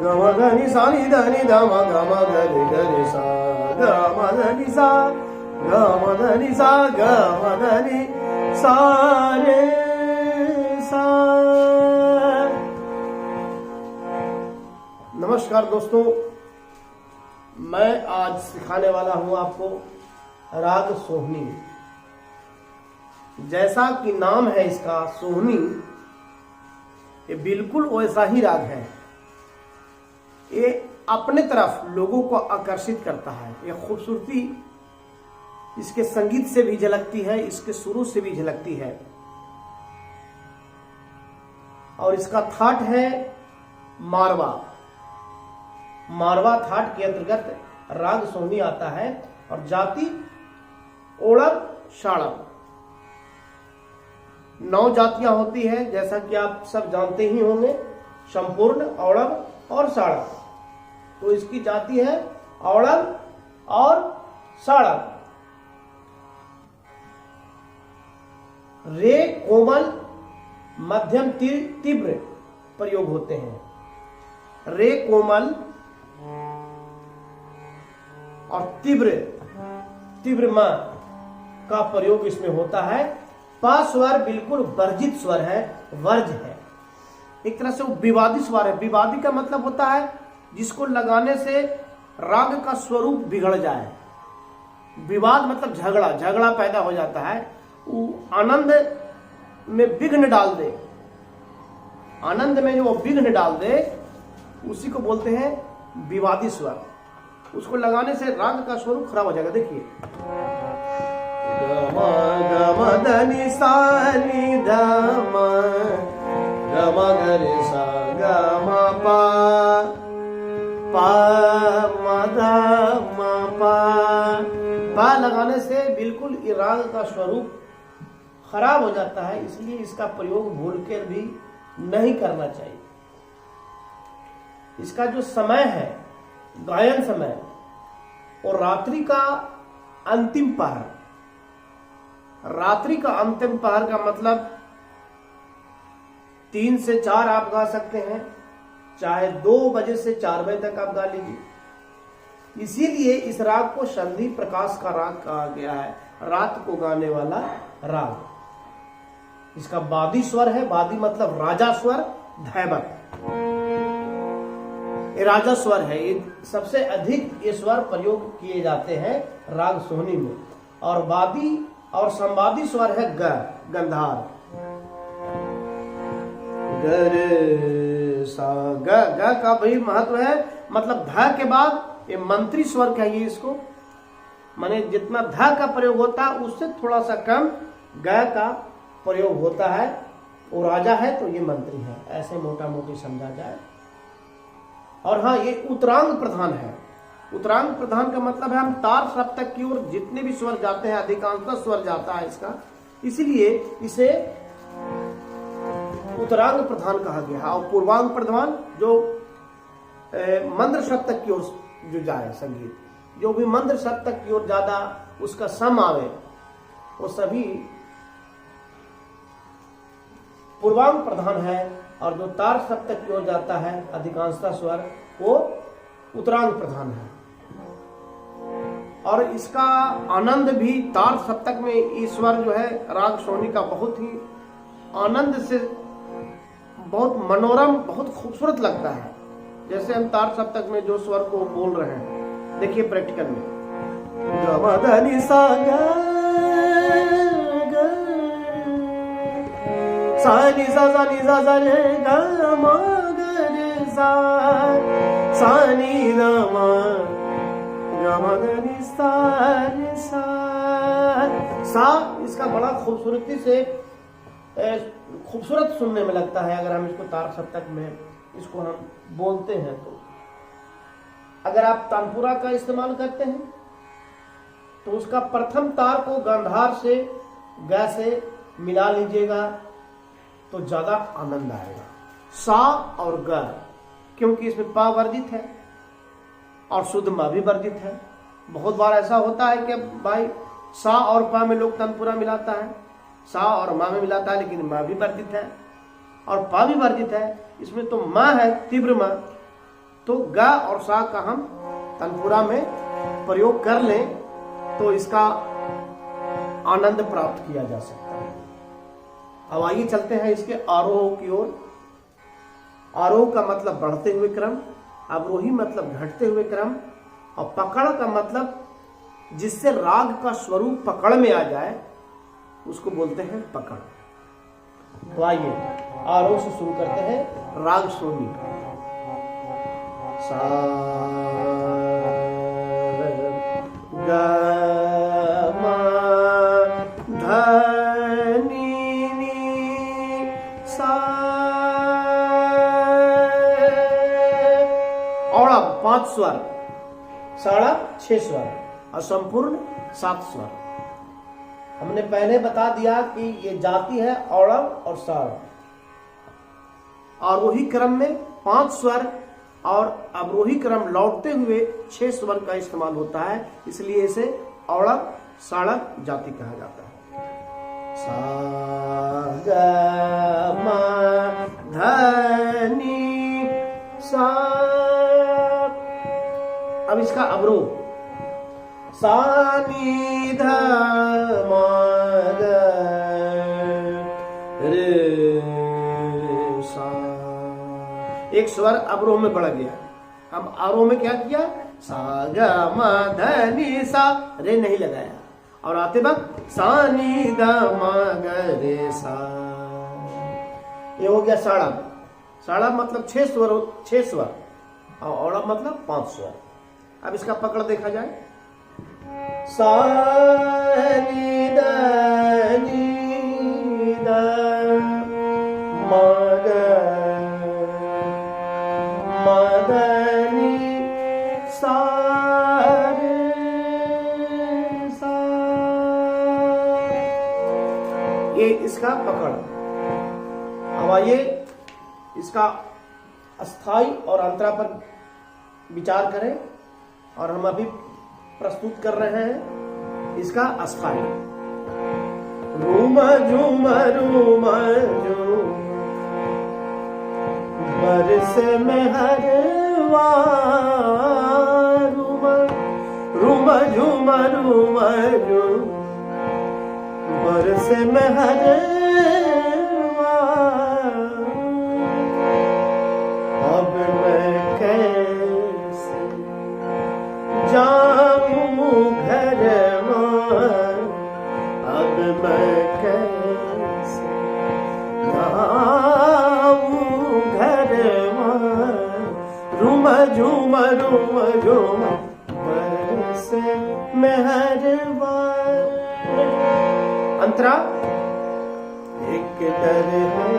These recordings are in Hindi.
गम धनि सा नि धनि ध म गम गरि गरि सा गम धनि सा गम धनि सा गम धनि सा रे सा। नमस्कार दोस्तों, मैं आज सिखाने वाला हूं आपको राग सोहनी। जैसा कि नाम है इसका सोहनी, ये बिल्कुल वैसा ही राग है। ये अपने तरफ लोगों को आकर्षित करता है। ये खूबसूरती इसके संगीत से भी झलकती है, इसके सुरों से भी झलकती है। और इसका थाट है मारवा। मारवा थाट के अंतर्गत राग सोहनी आता है और जाति ओड़ब शाड़ब। 9 जातियां होती है, जैसा कि आप सब जानते ही होंगे, संपूर्ण, औड़ब और साड़ब। तो इसकी जाति है औड़ब और साड़ब। रे कोमल मध्यम तीव्र प्रयोग होते हैं। रे कोमल और तीव्र म का प्रयोग इसमें होता है। पा स्वर बिल्कुल वर्जित स्वर है, वर्ज है। एक तरह से वो विवादी स्वर है। विवादी का मतलब होता है जिसको लगाने से राग का स्वरूप बिगड़ जाए। विवाद मतलब झगड़ा पैदा हो जाता है। वो आनंद में विघ्न डाल दे, आनंद में जो वो विघ्न डाल दे, उसी को बोलते हैं विवादी स्वर। उसको लगाने से राग का स्वरूप खराब हो जाएगा। देखिए, गम गम धनि सा नि ध म गम गरि सा गम पा म ध म पा लगाने से बिल्कुल राग का स्वरूप खराब हो जाता है। इसलिए इसका प्रयोग भूलकर भी नहीं करना चाहिए। इसका जो समय है, गायन समय, और रात्रि का अंतिम पहर। रात्रि का अंतिम पहर का मतलब 3 से 4 आप गा सकते हैं, चाहे 2 बजे से 4 बजे तक आप गा लीजिए। इसीलिए इस राग को संधि प्रकाश का राग कहा गया है, रात को गाने वाला राग। इसका बादी स्वर है, बादी मतलब राजा स्वर, धैवत। ये राजा स्वर है। ये सबसे अधिक ये स्वर प्रयोग किए जाते हैं राग सोहनी में। और वादी और संवादी स्वर है ग, गंधार। ग सा ग का भी महत्व है। मतलब ध के बाद ये मंत्री स्वर कहिए इसको, माने जितना ध का प्रयोग होता है उससे थोड़ा सा कम ग का प्रयोग होता है। वो राजा है तो ये मंत्री है, ऐसे मोटा मोटी समझा जाए। और हाँ, ये उत्तरांग प्रधान है। उत्तरांग प्रधान का मतलब है हम तार सप्तक की ओर जितने भी स्वर जाते हैं, अधिकांशतः स्वर जाता है इसका, इसीलिए इसे उत्तरांग प्रधान कहा गया है। और पूर्वांग प्रधान जो मंद्र सप्तक की ओर जो जाए संगीत, जो भी मंद्र सप्तक की ओर ज्यादा उसका सम आवे, वो सभी पूर्वांग प्रधान है। और जो तार सप्तक की ओर जाता है अधिकांशतः स्वर, वो उत्तरांग प्रधान है। और इसका आनंद भी तार सप्तक में ये स्वर जो है राग सोहनी का बहुत ही आनंद से, बहुत मनोरम, बहुत खूबसूरत लगता है। जैसे हम तार सप्तक में जो स्वर को बोल रहे हैं, देखिए प्रैक्टिकल में, गम धनि सा ग सा नि सा रे ग म ग रे सा नि ध म ग म ग रि सा रे सा। इसका बड़ा खूबसूरती से खूबसूरत सुनने में लगता है अगर हम इसको तार सप्तक में इसको हम बोलते हैं। तो अगर आप तानपुरा का इस्तेमाल करते हैं तो उसका प्रथम तार को गांधार से ग से मिला लीजिएगा तो ज्यादा आनंद आएगा। सा और ग, क्योंकि इसमें पा वर्जित है और शुद्ध मा भी वर्जित है। बहुत बार ऐसा होता है कि भाई सा और पा में लोग तनपुरा मिलाता है, सा और मा में मिलाता है, लेकिन मा भी वर्जित है और पा भी वर्जित है। इसमें तो मा है तीव्र मा, तो ग और सा का हम तनपुरा में प्रयोग कर लें तो इसका आनंद प्राप्त किया जा सकता है। अब आइए चलते हैं इसके आरोह की ओर। आरोह का मतलब बढ़ते हुए क्रम, अवरोही मतलब घटते हुए क्रम, और पकड़ का मतलब जिससे राग का स्वरूप पकड़ में आ जाए उसको बोलते हैं पकड़। तो आइए आरोह से शुरू करते हैं। राग सोनी सा ग म ध नि नी सा। और अब 5 स्वर, साड़ा 6 स्वर और संपूर्ण 7 स्वर। हमने पहले बता दिया कि ये जाति है औड़व और साड़। आरोही क्रम में 5 स्वर और अवरोही क्रम लौटते हुए 6 स्वर का इस्तेमाल होता है, इसलिए इसे औड़व साड़व जाति कहा जाता है। सा ग म ध नि सा। अब इसका अवरोह सा नि ध म ग रे सा। एक स्वर अवरोह में बढ़ गया। अब आरोह में क्या किया? सा ग म ध नि सा, रे नहीं लगाया, और आते वक्त सा नि ध म ग रे सा। ये हो गया साड़ा। साड़ा मतलब 6 स्वर, 6 स्वर, और औड़ा मतलब 5 स्वर। अब इसका पकड़ देखा जाए। सा नि ध नि ध म ग म ध नि सा रे सा। ये इसका पकड़। अब आइए इसका अस्थाई और अंतरा पर विचार करें, और हम अभी प्रस्तुत कर रहे हैं इसका अस्थाई। रूम झूम रूम झूम बरस में हरवा, रूम रूम झूम रूम झूम बरस में हरवा। अब मैं कैसे जाऊं घर में, अब मैं कैसे जाऊं घर में। रूम झूम बरस मेहरबा। अंतरा एक डर है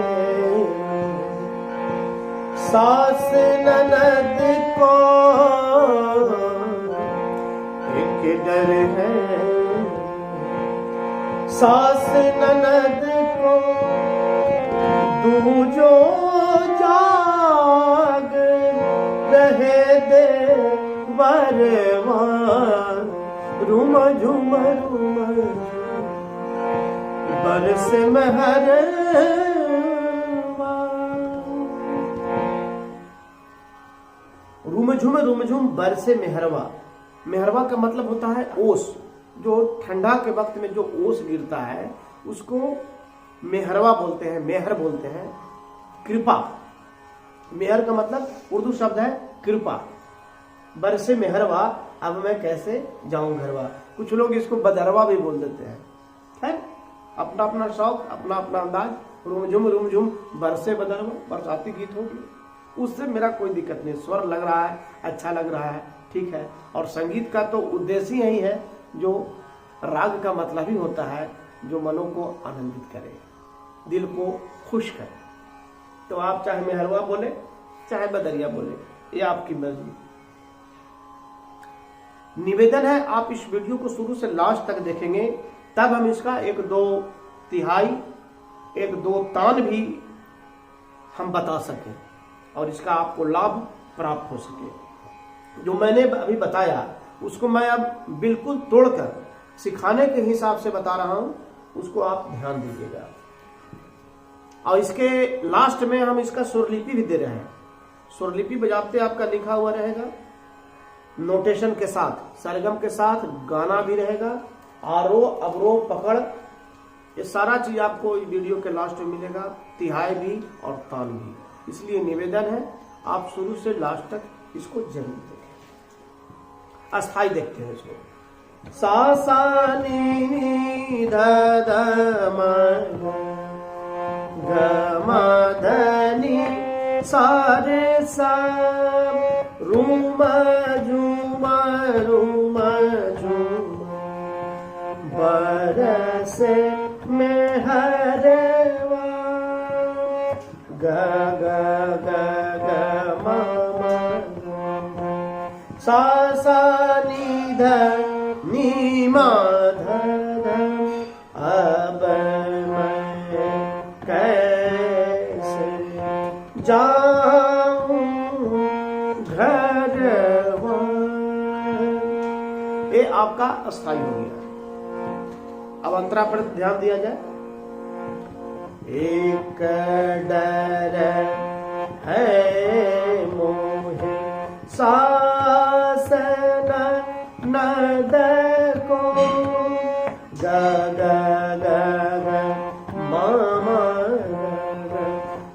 सास ननद को, एक डर है सास ननद को, दूजो जाग रहे दे बरवान। रूम झूम बरस मेहरबा। रूम झूम बरसे मेहरबा। मेहरबा का मतलब होता है ओस। जो ठंडा के वक्त में जो ओस गिरता है उसको मेहरबा बोलते हैं, मेहर बोलते हैं। कृपा, मेहर का मतलब उर्दू शब्द है कृपा। बरसे मेहरबा, अब मैं कैसे जाऊं घरवा। कुछ लोग इसको बदरवा भी बोल देते हैं। है अपना अपना शौक, अपना अपना अंदाज। रूम झूम बरसे बदरवा, बरसाती गीत हो गया, उससे मेरा कोई दिक्कत नहीं। स्वर लग रहा है, अच्छा लग रहा है, ठीक है। और संगीत का तो उद्देश्य यही है, जो राग का मतलब ही होता है जो मनों को आनंदित करे, दिल को खुश करे। तो आप चाहे मेहरवा बोले चाहे बदरिया बोले, ये आपकी मर्जी। निवेदन है आप इस वीडियो को शुरू से लास्ट तक देखेंगे, तब हम इसका 1-2 तिहाई 1-2 तान भी हम बता सकें और इसका आपको लाभ प्राप्त हो सके। जो मैंने अभी बताया उसको मैं अब बिल्कुल तोड़कर सिखाने के हिसाब से बता रहा हूं, उसको आप ध्यान दीजिएगा। और इसके लास्ट में हम इसका स्वरलिपि भी दे रहे हैं। स्वरलिपि बजाते आपका लिखा हुआ रहेगा, नोटेशन के साथ, सरगम के साथ गाना भी रहेगा, आरोह अवरोह पकड़, ये सारा चीज आपको इस वीडियो के लास्ट में मिलेगा, तिहाई भी और तान भी। इसलिए निवेदन है आप शुरू से लास्ट तक इसको जरूर देखें, अस्थाई देखते हैं इसको। सा सा नी ध ध म ग म ध नि सा रे सा रू म झूम बरसे में हरवा ग ग ग ग म सा सा नी ध नी म ध ध अब मैं कैसे जाऊं घरवा। ये आपका अस्थाई हो गया। अब अंतरा पर ध्यान दिया जाए। एक डर है मोहे सास नद को ग ग ग ग म म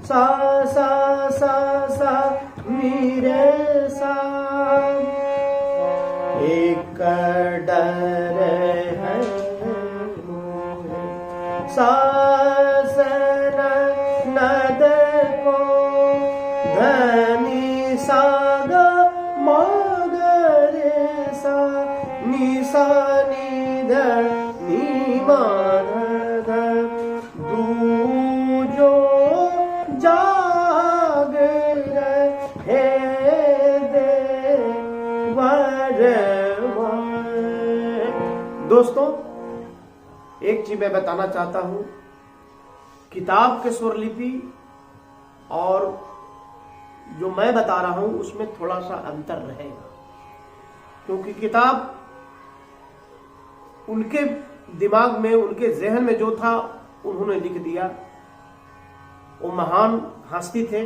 सा सा सा सा मेरे सा। एक डर है सास नद को धनी सा ग म ग रे सा नि सा नि ध नि म ध ध दूजो जाग रहे देवर। दोस्तों एक चीज मैं बताना चाहता हूं, किताब के स्वरलिपि और जो मैं बता रहा हूं उसमें थोड़ा सा अंतर रहेगा, क्योंकि किताब उनके दिमाग में, उनके जहन में जो था उन्होंने लिख दिया। वो महान हस्ती थे,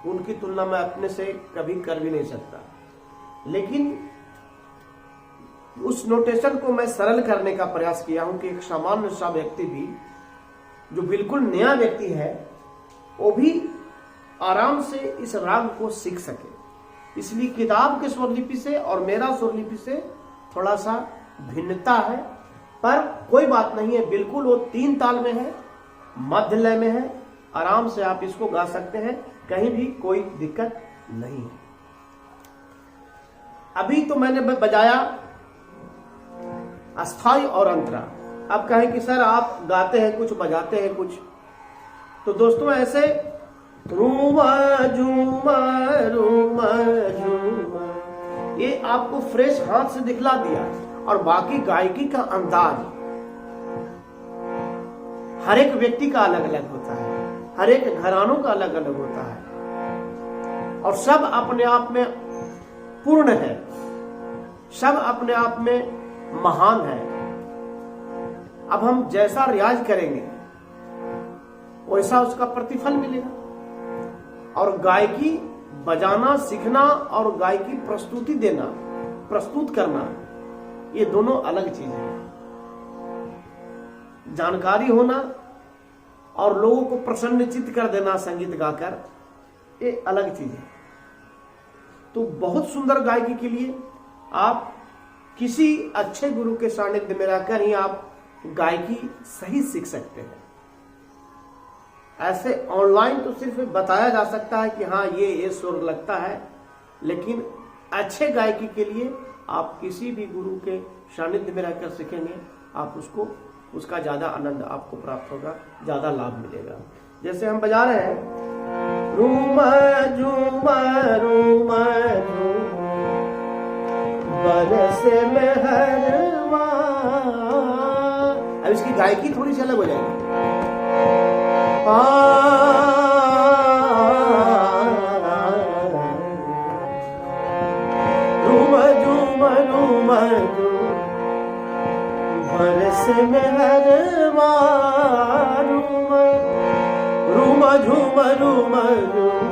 उनकी तुलना मैं अपने से कभी कर भी नहीं सकता, लेकिन उस नोटेशन को मैं सरल करने का प्रयास किया हूं कि एक सामान्य सा व्यक्ति भी, जो बिल्कुल नया व्यक्ति है, वो भी आराम से इस राग को सीख सके। इसलिए किताब के स्वरलिपि से और मेरा स्वरलिपि से थोड़ा सा भिन्नता है, पर कोई बात नहीं है, बिल्कुल वो 3 ताल में है, मध्य लय में है, आराम से आप इसको गा सकते हैं, कहीं भी कोई दिक्कत नहीं है। अभी तो मैंने बजाया अस्थाई और अंतरा। अब कहें कि सर आप गाते हैं कुछ, बजाते हैं कुछ, तो दोस्तों ऐसे रूमा झूमा रूमा झूमा, ये आपको फ्रेश हाथ से दिखला दिया। और बाकी गायकी का अंदाज हर एक व्यक्ति का अलग अलग होता है, हर एक घरानों का अलग अलग होता है, और सब अपने आप में पूर्ण है, सब अपने आप में महान है। अब हम जैसा रियाज करेंगे वैसा उसका प्रतिफल मिलेगा। और गायकी बजाना सीखना और गायकी प्रस्तुति देना, प्रस्तुत करना, ये दोनों अलग चीज है। जानकारी होना और लोगों को प्रसन्नचित्त कर देना संगीत गाकर, ये अलग चीज है। तो बहुत सुंदर गायकी के लिए आप किसी अच्छे गुरु के सानिध्य में रहकर ही आप गायकी सही सीख सकते हैं। ऐसे ऑनलाइन तो सिर्फ बताया जा सकता है कि हाँ ये सुर लगता है, लेकिन अच्छे गायकी के लिए आप किसी भी गुरु के सानिध्य में रहकर सीखेंगे, आप उसका ज्यादा आनंद आपको प्राप्त होगा, ज्यादा लाभ मिलेगा। जैसे हम बजा रहे हैं रूमा झूमा रूमा झूमा बरसे में हरवा, अब इसकी गायकी थोड़ी सी अलग हो जाएगी। रूमा झूमा रूमा झूमा बरसे में हरवा रूमा रूमा झूमा रूमा झूमा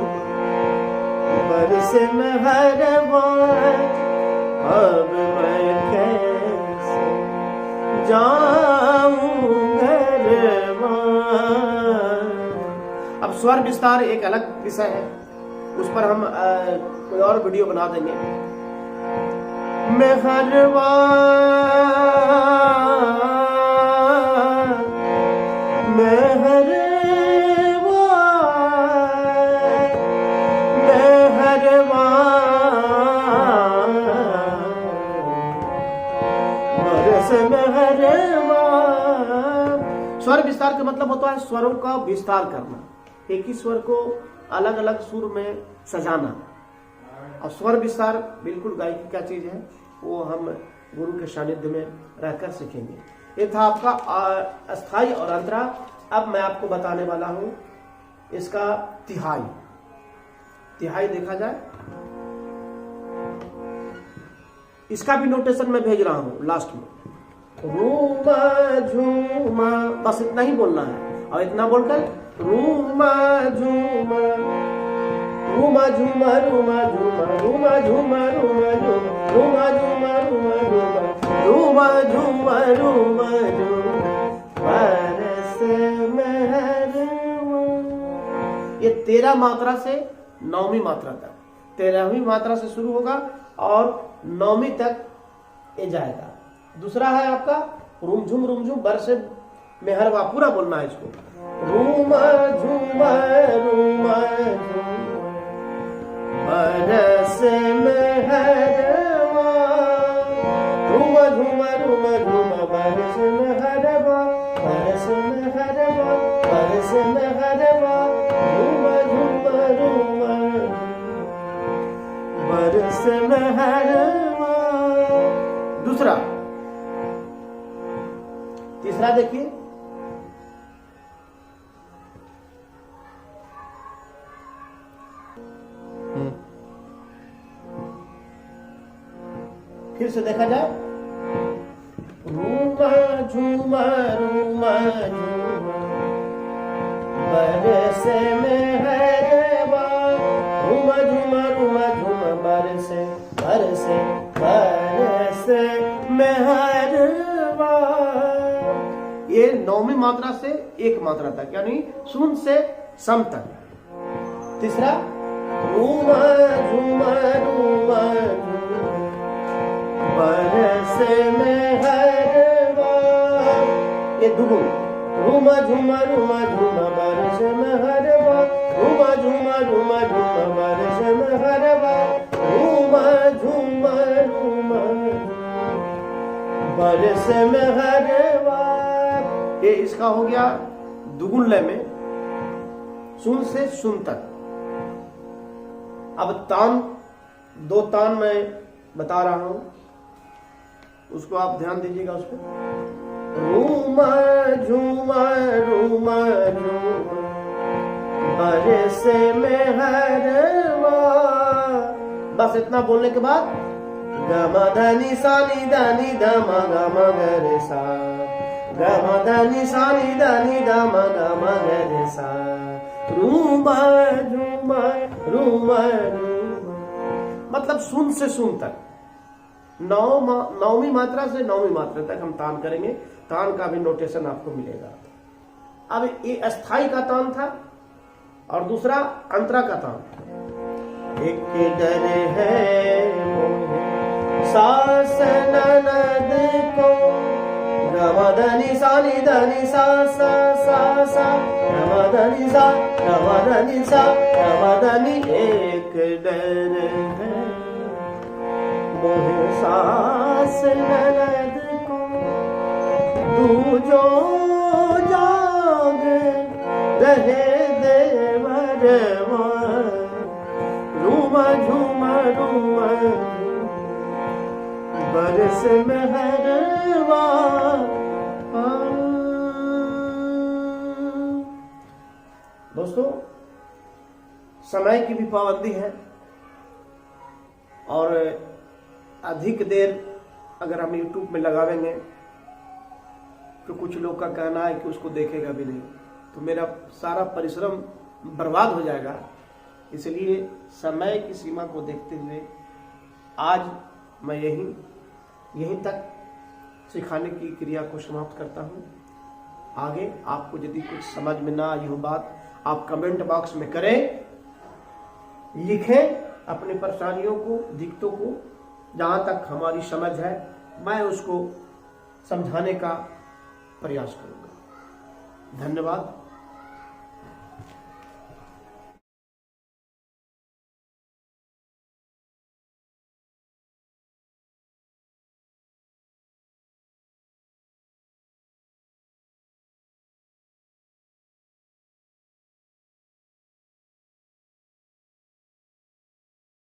बरस मेहरबान अब मैं कैसे जाऊं घरवां। अब स्वर विस्तार एक अलग विषय है, उस पर हम कोई और वीडियो बना देंगे। स्वर विस्तार का मतलब होता है स्वरों का विस्तार करना, एक ही स्वर को अलग अलग सुर में सजाना। और स्वर विस्तार बिल्कुल गायकी क्या चीज है वो हम गुरु के सानिध्य में रहकर सीखेंगे। ये था आपका अस्थाई और अंतरा। अब मैं आपको बताने वाला हूं इसका तिहाई। तिहाई देखा जाए, इसका भी नोटेशन मैं भेज रहा हूं लास्ट में। रूमा झूमा, बस इतना ही बोलना है और इतना बोलकर रूमा झूमा, रूमा झूमा, रूमा झूमा, रूमा झूमा, रूमा झूमा, रूमा झूमा, रूमा झूमा, रूमा झूमा, रूमा झूमा, बरस मेहरबान। ये 13 मात्रा से 9वीं मात्रा तक, 13वीं मात्रा से शुरू होगा और 9वीं तक ये जाएगा। दूसरा है आपका रूमझुम, रूमझुम बरस मेहरबा, पूरा बोलना है इसको। रूमा झूमा, रूमा झूमा, बरस मेहरबा, रूमा झूमा, रूमा झूमा, बरस मेहरबा, बरस मेहरबा, बरस मेहरबा, रूमा झूमा, रूमा बरस मेहरबा। दूसरा, तीसरा देखिए, फिर से देखा जाए। रूमा झूमा, रूमा झूमा, बरस मेहरबा, रूमा झूमा, रूमा झूमा, बरस बरस बरस मेहरबा। ये 9वीं मात्रा से 1 मात्रा तक, यानी शून्य से सम तक। तीसरा रूमा झूमा, रूमा झूमा, बरस मेहरबा, ये दुगुन। रूमा झूमा, रूमा झूमा, बरस मेहरबा, रूमा झूमा, रूमा झूमा, बरस मेहरबा, रूमा झूमा, रूमा बरस मेहरबा। ये इसका हो गया दुगुन लय में, शून्य से शून्य तक। अब तान, 2 तान मैं बता रहा हूं, उसको आप ध्यान दीजिएगा उस पर। रूमा झूमा, रूमा झूमा, बरस मेहरबा, बस इतना बोलने के बाद गमा धनी सानी धनी धमा गमा गरे सा, गमा धनी सानी धनी धमा गमा गरे सा, रूमा झूमा, रूमा झूमा, मतलब शून्य से शून्य तक। 9वीं मात्रा से 9वीं मात्रा तक हम तान करेंगे। तान का भी नोटेशन आपको मिलेगा। अब ये अस्थाई का तान था और दूसरा अंतरा का तान। एक डर है सास ननद को, गमा धनी सानी धनी सा सा सा सा, गमा धनी सा, गमा धनी सा, गमा धनी। एक डर है मोहे सास ननद को, तू जो जाग रहे देवरवा, रूमा झूमा, रूमा बरस मेहरबा। दोस्तों, समय की भी पाबंदी है और अधिक देर अगर हम YouTube में लगावेंगे तो कुछ लोग का कहना है कि उसको देखेगा भी नहीं, तो मेरा सारा परिश्रम बर्बाद हो जाएगा। इसलिए समय की सीमा को देखते हुए आज मैं यहीं तक सिखाने की क्रिया को समाप्त करता हूँ। आगे आपको यदि कुछ समझ में ना आई हो बात, आप कमेंट बॉक्स में करें, लिखें अपनी परेशानियों को, दिक्कतों को। जहाँ तक हमारी समझ है मैं उसको समझाने का प्रयास करूँगा। धन्यवाद।